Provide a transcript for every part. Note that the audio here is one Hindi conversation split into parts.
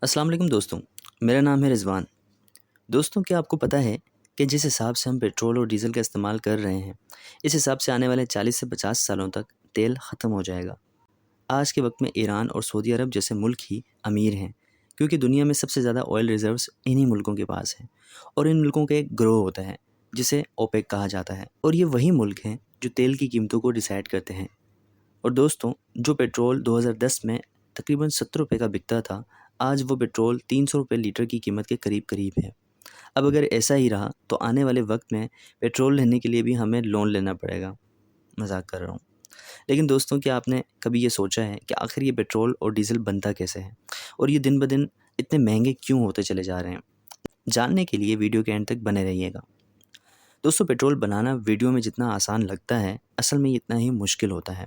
अस्सलाम वालेकुम दोस्तों, मेरा नाम है रिज़वान। दोस्तों क्या आपको पता है कि जिस हिसाब से हम पेट्रोल और डीज़ल का इस्तेमाल कर रहे हैं, इस हिसाब से आने वाले 40 से 50 सालों तक तेल ख़त्म हो जाएगा। आज के वक्त में ईरान और सऊदी अरब जैसे मुल्क ही अमीर हैं, क्योंकि दुनिया में सबसे ज़्यादा ऑयल रिज़र्व्स इन्हीं मुल्कों के पास हैं और इन मुल्कों का एक ग्रोह होता है, जिसे ओपेक कहा जाता है और ये वही मुल्क हैं जो तेल की कीमतों को डिसाइड करते हैं। और दोस्तों, जो पेट्रोल 2010 में तकरीबन ₹70 का बिकता था, आज वो पेट्रोल ₹300 लीटर की कीमत के करीब-करीब है। अब अगर ऐसा ही रहा तो आने वाले वक्त में पेट्रोल लेने के लिए भी हमें लोन लेना पड़ेगा। मज़ाक कर रहा हूँ। लेकिन दोस्तों, क्या आपने कभी ये सोचा है कि आखिर ये पेट्रोल और डीज़ल बनता कैसे है? और ये दिन-ब-दिन इतने महँगे क्यों होते चले जा रहे हैं? जानने के लिए वीडियो के एंड तक बने रहिएगा। दोस्तों, पेट्रोल बनाना वीडियो में जितना आसान लगता है, असल में इतना ही मुश्किल होता है।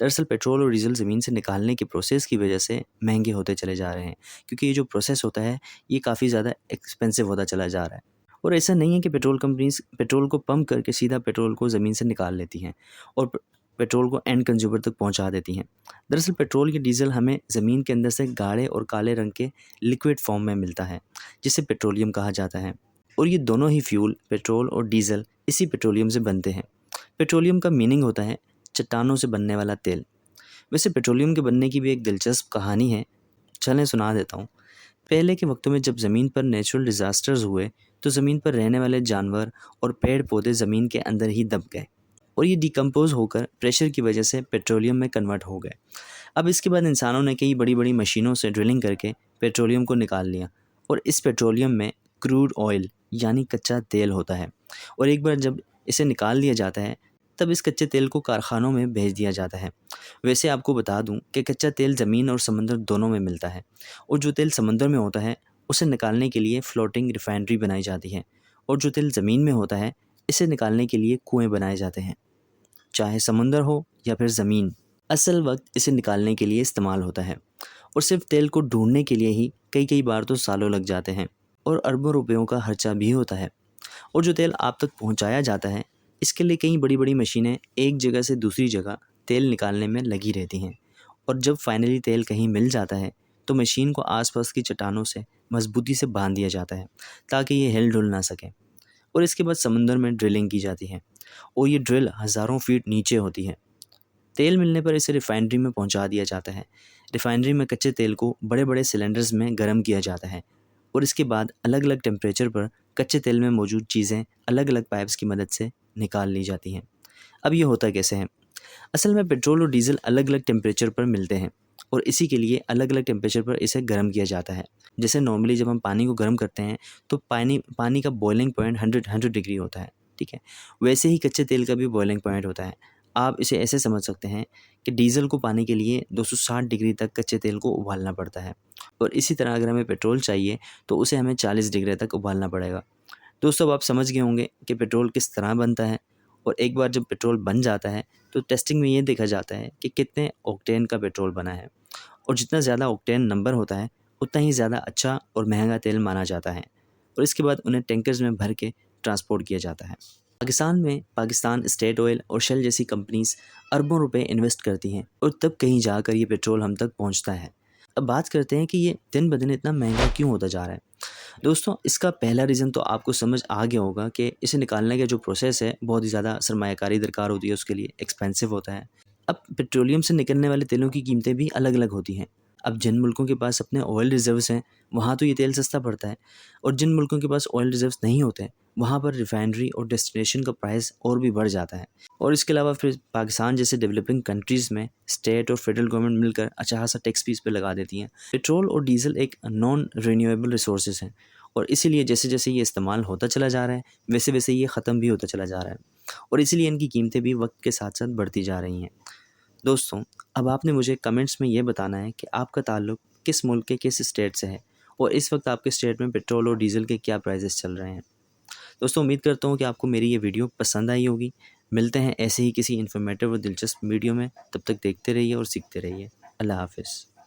दरअसल पेट्रोल और डीज़ल ज़मीन से निकालने के प्रोसेस की वजह से महंगे होते चले जा रहे हैं, क्योंकि ये जो प्रोसेस होता है, ये काफ़ी ज़्यादा एक्सपेंसिव होता चला जा रहा है। और ऐसा नहीं है कि पेट्रोल कंपनीज़ पेट्रोल को पंप करके सीधा पेट्रोल को ज़मीन से निकाल लेती हैं और पेट्रोल को एंड कंज्यूमर तक पहुँचा देती हैं। दरअसल पेट्रोल या डीज़ल हमें ज़मीन के अंदर से गाढ़े और काले रंग के लिक्विड फॉर्म में मिलता है, जिसे पेट्रोलियम कहा जाता है। और ये दोनों ही फ्यूल पेट्रोल और डीज़ल इसी पेट्रोलियम से बनते हैं। पेट्रोलियम का मीनिंग होता है चट्टानों से बनने वाला तेल। वैसे पेट्रोलियम के बनने की भी एक दिलचस्प कहानी है, चलें सुना देता हूँ। पहले के वक्तों में जब ज़मीन पर नेचुरल डिज़ास्टर्स हुए, तो ज़मीन पर रहने वाले जानवर और पेड़-पौधे ज़मीन के अंदर ही दब गए और ये डिकम्पोज़ होकर प्रेशर की वजह से पेट्रोलियम में कन्वर्ट हो गए। अब इसके बाद इंसानों ने कई बड़ी-बड़ी मशीनों से ड्रिलिंग करके पेट्रोलियम को निकाल लिया और इस पेट्रोलियम में क्रूड ऑयल यानी कच्चा तेल होता है और एक बार जब इसे निकाल लिया जाता है, तब इस कच्चे तेल को कारखानों में भेज दिया जाता है। वैसे आपको बता दूं कि कच्चा तेल ज़मीन और समंदर दोनों में मिलता है और जो तेल समंदर में होता है, उसे निकालने के लिए फ्लोटिंग रिफाइनरी बनाई जाती है और जो तेल ज़मीन में होता है, इसे निकालने के लिए कुएँ बनाए जाते हैं। चाहे समुंदर हो या फिर ज़मीन, असल वक्त इसे निकालने के लिए इस्तेमाल होता है और सिर्फ तेल को ढूंढने के लिए ही कई कई बार तो सालों लग जाते हैं और अरबों रुपयों का खर्चा भी होता है। और जो तेल आप तक पहुंचाया जाता है, इसके लिए कई बड़ी बड़ी मशीनें एक जगह से दूसरी जगह तेल निकालने में लगी रहती हैं और जब फाइनली तेल कहीं मिल जाता है, तो मशीन को आसपास की चट्टानों से मजबूती से बांध दिया जाता है ताकि ये हिल डुल ना सके और इसके बाद समंदर में ड्रिलिंग की जाती है और ये ड्रिल हज़ारों फीट नीचे होती है। तेल मिलने पर इसे रिफाइनरी में पहुंचा दिया जाता है। रिफाइनरी में कच्चे तेल को बड़े बड़े सिलेंडर्स में गर्म किया जाता है और इसके बाद अलग अलग टेम्परेचर पर कच्चे तेल में मौजूद चीज़ें अलग अलग पाइप्स की मदद से निकाल ली जाती हैं। अब ये होता कैसे है? असल में पेट्रोल और डीज़ल अलग अलग टेम्परेचर पर मिलते हैं और इसी के लिए अलग अलग टेम्परेचर पर इसे गर्म किया जाता है। जैसे नॉर्मली जब हम पानी को गर्म करते हैं, तो पानी पानी का बॉइलिंग पॉइंट 100 डिग्री होता है, ठीक है? वैसे ही कच्चे तेल का भी बॉइलिंग पॉइंट होता है। आप इसे ऐसे समझ सकते हैं कि डीज़ल को पाने के लिए 260 डिग्री तक कच्चे तेल को उबालना पड़ता है और इसी तरह अगर हमें पेट्रोल चाहिए, तो उसे हमें 40 डिग्री तक उबालना पड़ेगा। दोस्तों, अब आप समझ गए होंगे कि पेट्रोल किस तरह बनता है और एक बार जब पेट्रोल बन जाता है, तो टेस्टिंग में ये देखा जाता है कि कितने ऑक्टेन का पेट्रोल बना है और जितना ज़्यादा ऑक्टेन नंबर होता है, उतना ही ज़्यादा अच्छा और महंगा तेल माना जाता है और इसके बाद उन्हें टैंकर्स में भर के ट्रांसपोर्ट किया जाता है। पाकिस्तान में पाकिस्तान स्टेट ऑयल और शेल जैसी कंपनीज अरबों रुपए इन्वेस्ट करती हैं और तब कहीं जाकर ये पेट्रोल हम तक पहुंचता है। अब बात करते हैं कि ये दिन ब दिन इतना महंगा क्यों होता जा रहा है। दोस्तों, इसका पहला रीज़न तो आपको समझ आ गया होगा कि इसे निकालने का जो प्रोसेस है, बहुत ही ज़्यादा सरमायाकारी दरकार होती है, उसके लिए एक्सपेंसिव होता है। अब पेट्रोलियम से निकलने वाले तेलों की कीमतें भी अलग-अलग होती हैं। अब जिन मुल्कों के पास अपने ऑयल रिज़र्व्स हैं, वहाँ तो ये तेल सस्ता पड़ता है और जिन मुल्कों के पास ऑयल रिज़र्व्स नहीं होते हैं, वहाँ पर रिफाइनरी और डेस्टिनेशन का प्राइस और भी बढ़ जाता है। और इसके अलावा फिर पाकिस्तान जैसे डेवलपिंग कंट्रीज़ में स्टेट और फेडरल गवर्नमेंट मिलकर अच्छा खासा टैक्स भी इस पे लगा देती हैं। पेट्रोल और डीज़ल एक नॉन रिन्यूएबल रिसोर्सेज़ हैं और इसीलिए जैसे-जैसे ये इस्तेमाल होता चला जा रहा है, वैसे-वैसे ये ख़त्म भी होता चला जा रहा है और इसीलिए इनकी कीमतें भी वक्त के साथ-साथ बढ़ती जा रही हैं। दोस्तों, अब आपने मुझे कमेंट्स में ये बताना है कि आपका ताल्लुक किस मुल्क के किस स्टेट से है और इस वक्त आपके स्टेट में पेट्रोल और डीज़ल के क्या प्राइसेस चल रहे हैं। दोस्तों, उम्मीद करता हूँ कि आपको मेरी ये वीडियो पसंद आई होगी। मिलते हैं ऐसे ही किसी इन्फॉर्मेटिव और दिलचस्प वीडियो में, तब तक देखते रहिए और सीखते रहिए। अल्लाह हाफ़िज़।